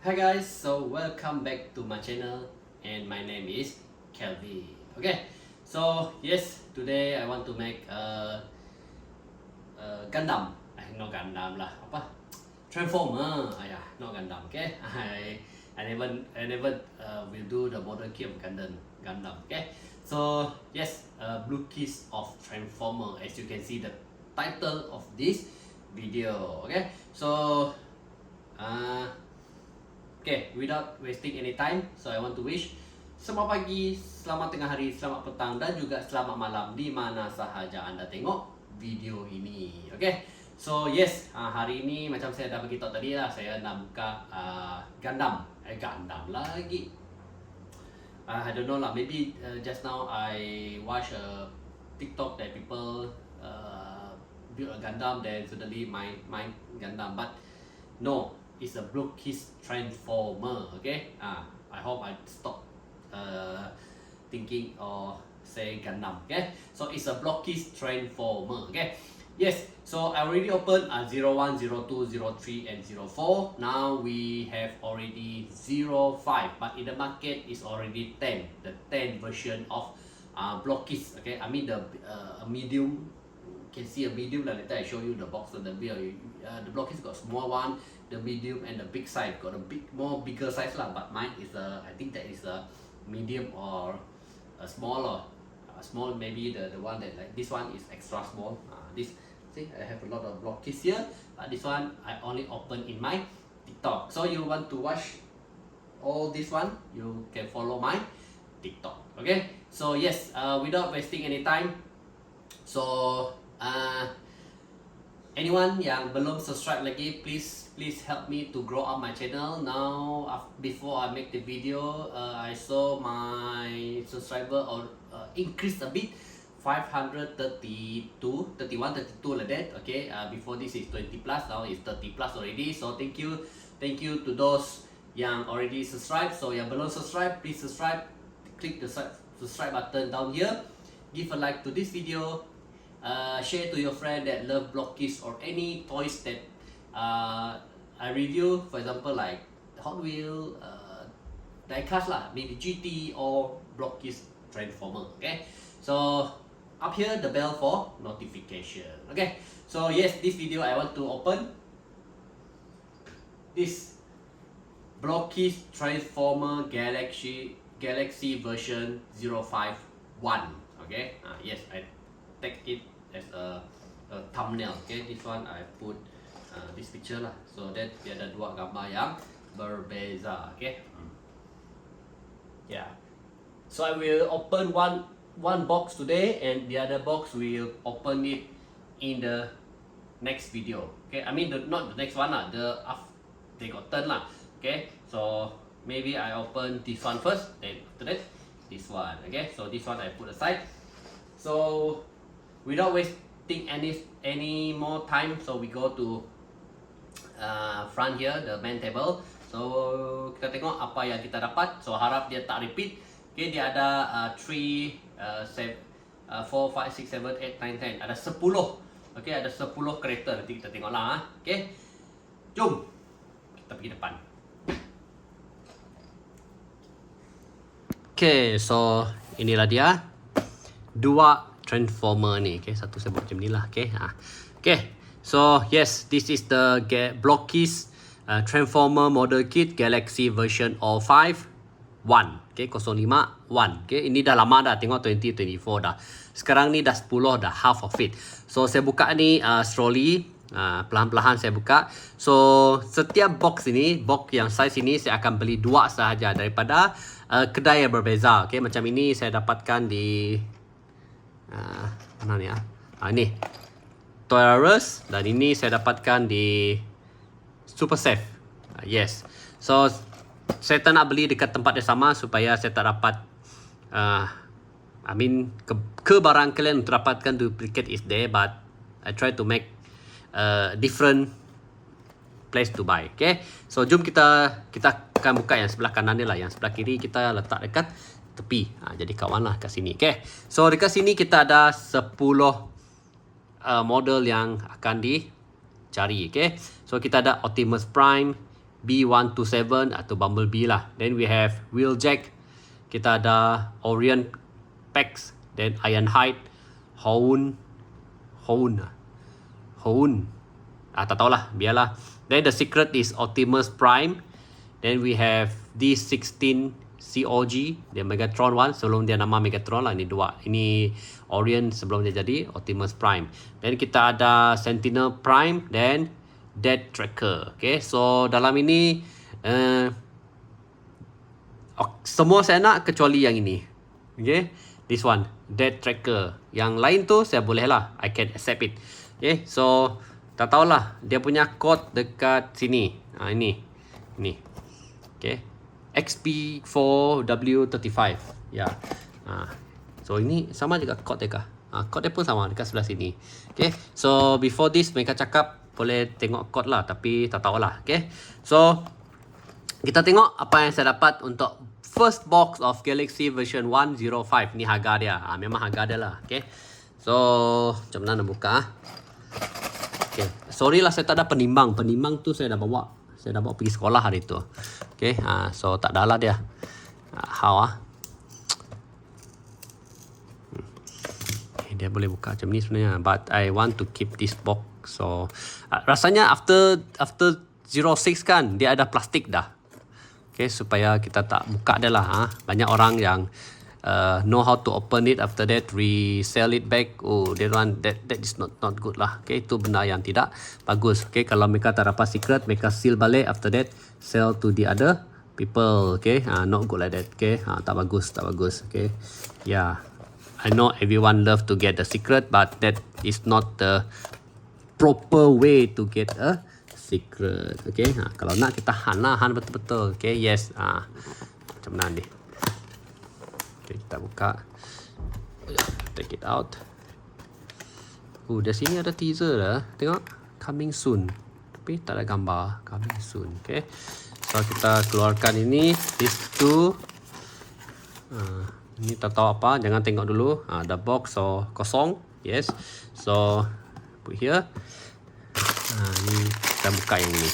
Hi guys, so welcome back to my channel and my name is Kelvin. Okay, so yes, today I want to make a Gundam. No Gundam lah, apa? Transformer. Not Gundam. Okay, I never will do the model kit of Gundam. Okay, so yes, BLOKEES of Transformer. As you can see the title of this video. Okay, so okay, without wasting any time, so I want to wish selamat pagi, selamat tengah hari, selamat petang dan juga selamat malam di mana sahaja anda tengok video ini. Okay, so yes, hari ini macam saya dah beritahu tadi lah, saya nak buka Gundam lagi. I don't know lah, maybe just now I watch a TikTok that people build a Gundam, then suddenly my Gundam, but no. It's a BLOKEES Transformer. Okay, I hope I stop thinking or say Gundam. Okay, so it's a BLOKEES Transformer. Okay, yes, so I already opened 01, 02, 03 and 04. Now we have already 05, but in the market is already 10, the 10 version of BLOKEES. Okay, I mean the medium. Can see a medium, like later I show you the box of the bill. The BLOKEES got small one, the medium and the big size. Got a bigger size lah, but mine is I think that is a medium or a small, or small maybe the one that like this one is extra small. This, see, I have a lot of BLOKEES here, but this one I only open in my TikTok. So you want to watch all this one, you can follow my TikTok. Okay, so yes, without wasting any time, so anyone yang belum subscribe lagi, please help me to grow up my channel. Now before I make the video, I saw my subscriber or increased a bit, 532, 31, 32 like that. Okay, before this is 20 plus, now it's 30 plus already. So thank you to those yang already subscribe. So yang belum subscribe, please subscribe. Click the subscribe button down here. Give a like to this video. Share to your friend that love BLOKEES or any toys that I review, for example like Hot Wheel, diecast lah, maybe GT or BLOKEES Transformer. Okay, so up here the bell for notification. Okay, so yes, this video I want to open this BLOKEES Transformer Galaxy version 051. Okay, yes, I take it as a thumbnail. Okay, this one I put this picture lah, so that dia ada dua gambar yang berbeza. Okay, yeah, so I will open one box today, and the other box will open it in the next video. Okay, I mean not the next one lah, they got turn lah. Okay, so maybe I open this one first, then after that this one. Okay, so this one I put aside. So without wasting any more time, so we go to front here, the main table. So kita tengok apa yang kita dapat. So harap dia tak repeat. Okay, dia ada 3, 4, 5, 6, 7, 8, 9, 10. Ada 10. Okay, ada 10 kereta. Nanti kita tengok lah. Okay, jom kita pergi depan. Okay, so inilah dia dua Transformer ni. Okay, satu saya buat macam ni lah. Okay, okay, so yes, this is the BLOKEES Transformer model kit Galaxy version 05 1. Okay, 05 1. Okay, ini dah lama dah, tengok 2024 dah. Sekarang ni dah 10, dah half of it. So saya buka ni trolley, perlahan-perlahan saya buka. So setiap box ini, box yang size ini saya akan beli 2 sahaja daripada kedai yang berbeza. Okay, macam ini saya dapatkan di mana ni ini Toys R Us, dan ini saya dapatkan di Super Safe. Yes, so saya tak nak beli dekat tempat yang sama supaya saya tak dapat I mean kebarangkalian untuk dapatkan duplicate is there, but I try to make different place to buy. Okay, so jom kita akan buka yang sebelah kanan ni lah, yang sebelah kiri kita letak dekat tepi. Jadi kawan lah kat sini. Okay, so dekat sini kita ada 10 model yang akan dicari. Okay, so kita ada Optimus Prime, B127 atau Bumblebee lah. Then we have Wheeljack, kita ada Orion Pax, then Ironhide, Houn, tak tahulah, biarlah. Then the secret is Optimus Prime. Then we have D16 COG, dia Megatron one, sebelum dia nama Megatron lah, ini dua. Ini Orion sebelum dia jadi Optimus Prime. Then kita ada Sentinel Prime, then Dead Tracker. Okay, so dalam ini semua saya nak kecuali yang ini. Okay, this one, Dead Tracker. Yang lain tu saya boleh lah, I can accept it. Okay, so tak tahulah, dia punya code dekat sini. Ini. Okay, XP4W35. Ya. So ini sama juga code dia kah? Code dia pun sama dekat sebelah sini. Okay, so before this mereka cakap boleh tengok code lah, tapi tak tahulah. Okay, so kita tengok apa yang saya dapat untuk first box of Galaxy version 105. Ni harga dia. Memang harga dia lah. Okay, so macam mana nak buka? Okay, sorry lah saya tak ada penimbang. Penimbang tu saya dah bawa pergi sekolah hari tu. Okay, so tak ada lah dia. How dia boleh buka macam ni sebenarnya, but I want to keep this box. So rasanya after 06 kan dia ada plastik dah. Okay, supaya kita tak buka dia lah. Banyak orang yang know how to open it, after that resell it back. Oh, they want that is not good lah. Okay, itu benda yang tidak bagus. Okay, kalau mereka tak dapat secret, mereka seal balik, after that sell to the other people. Okay, not good like that. Okay, tak bagus. Okay, yeah, I know everyone love to get the secret, but that is not the proper way to get a secret. Okay, kalau nak kita han betul-betul. Okay, yes. Macam mana ni? Okay, kita buka. Take it out. Dari sini ada teaser lah. Tengok, coming soon. Tapi tak ada gambar. Coming soon. Okay, so kita keluarkan ini. These two. Ini tak tahu apa. Jangan tengok dulu. The box so kosong. Yes. So put here. Ini kita buka yang ini.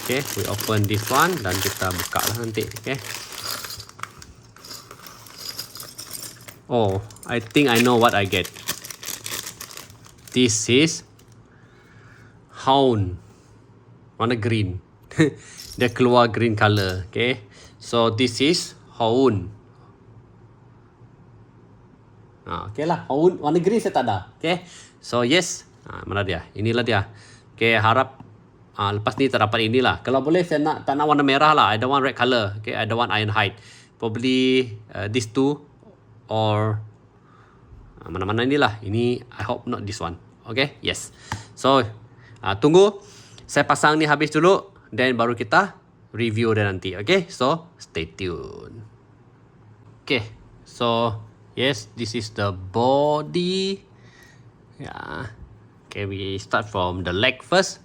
Okay, we open this one dan kita buka lah nanti. Okay. Oh, I think I know what I get. This is Hound. Warna green. Dia keluar green color. Okay. So this is Hound. Okay lah. Hound warna green saya tak ada. Okay. So yes. Mana dia? Inilah dia. Okay, harap lepas ni tak dapat inilah. Kalau boleh saya tak nak warna merah lah. I don't want red color. Okay, I don't want Ironhide. Probably these two. Or mana-mana inilah. Ini I hope not this one. Okay, yes. So tunggu saya pasang ni habis dulu, then baru kita review dia nanti. Okay, so stay tuned. Okay, so yes, this is the body. Yeah. Okay, we start from the leg first.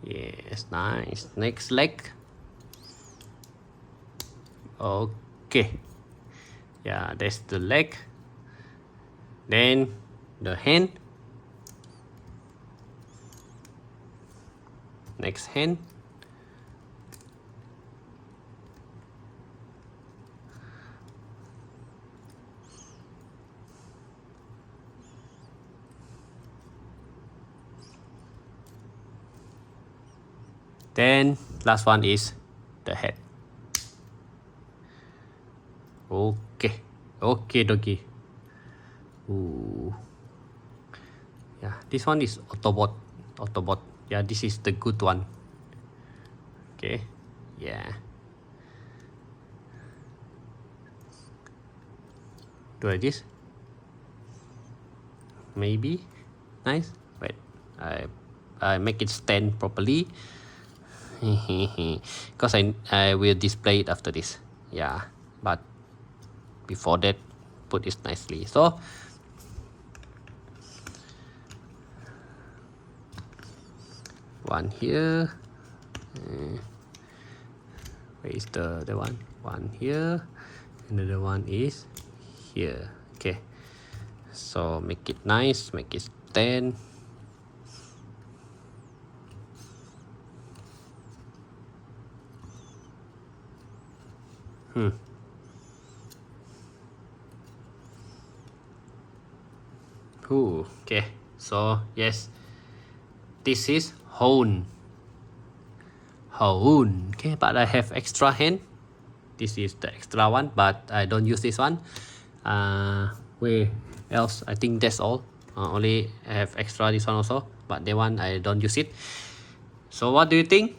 Yes, nice. Next leg. Okay. Yeah, that's the leg. Then the hand. Next hand. Then last one is the head. Okay, doggy. Yeah, this one is Autobot. Yeah, this is the good one. Okay, yeah. Do like this. Maybe nice. Wait, I make it stand properly. Because I will display it after this. Yeah, but before that, put this nicely. So one here. Where is the one? One here. Another one is here. Okay. So make it nice. Make it stand. Okay, so yes, this is Hoon. Okay, but I have extra hand. This is the extra one, but I don't use this one. Where else? I think that's all. Only I have extra this one also, but that one I don't use it. So what do you think?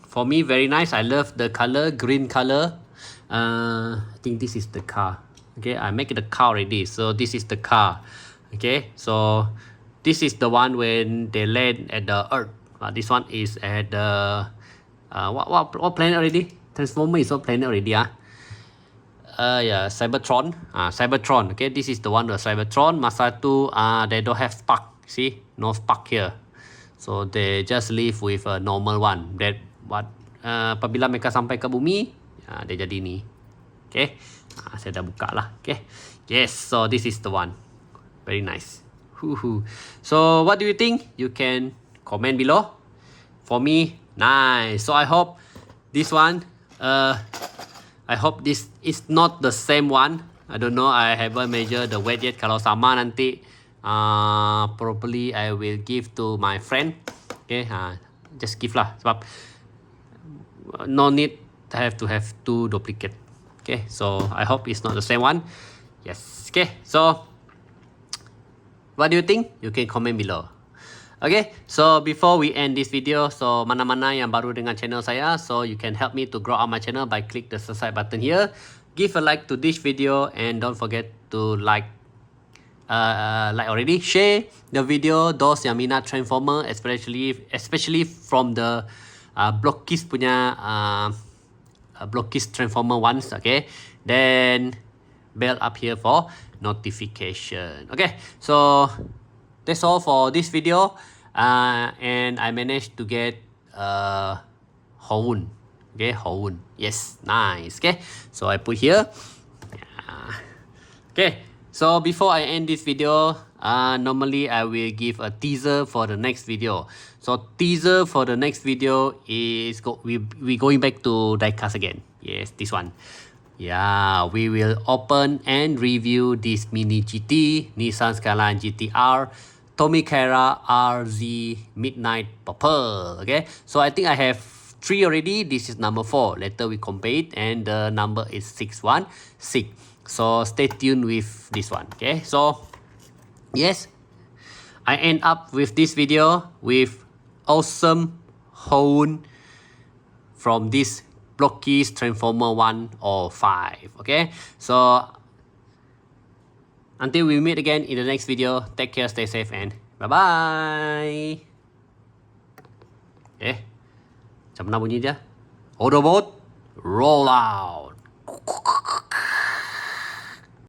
For me, very nice. I love the color, green color. I think this is the car. Okay, I make it a car already. So this is the car. Okay, so this is the one when they land at the Earth. This one is at the what planet already? Transformer is what planet already? Yeah, Cybertron. Cybertron. Okay, this is the one, the Cybertron. Masa tu, they don't have spark. See, no spark here. So they just live with a normal one. That what apabila mereka sampai ke bumi, dia jadi ni. Okay, saya dah buka lah. Okay, yes. So this is the one. Very nice. So what do you think? You can comment below. For me, nice. So I hope this one. I hope this is not the same one. I don't know. I haven't measured the weight yet. Kalau sama nanti, probably I will give to my friend. Okay, just give lah. Sebab no need to have two duplicate. Okay, so I hope it's not the same one. Yes. Okay, so what do you think? You can comment below. Okay, so before we end this video, so mana-mana yang baru dengan channel saya, so you can help me to grow out my channel by click the subscribe button here. Give a like to this video and don't forget to like already. Share the video those yang minat Transformer, especially from the BLOKEES punya BLOKEES Transformer ones. Okay, then bell up here for notification. Okay, so that's all for this video. And I managed to get Hoon. Okay, Hoon. Yes, nice. Okay, so I put here. Okay, so before I end this video, normally I will give a teaser for the next video. So teaser for the next video is we going back to diecast again. Yes, this one. Yeah, we will open and review this Mini GT, Nissan Skyline GTR, Tomikara RZ Midnight Purple. Okay, so I think I have 3 already. This is number 4. Later we compare it, and the number is 616. So stay tuned with this one. Okay, so yes, I end up with this video with awesome Hoon from this BLOKEES Transformer 1 or 5. Okay, so until we meet again in the next video, take care, stay safe, and bye-bye. Macam mana bunyi dia? Autobot, roll out.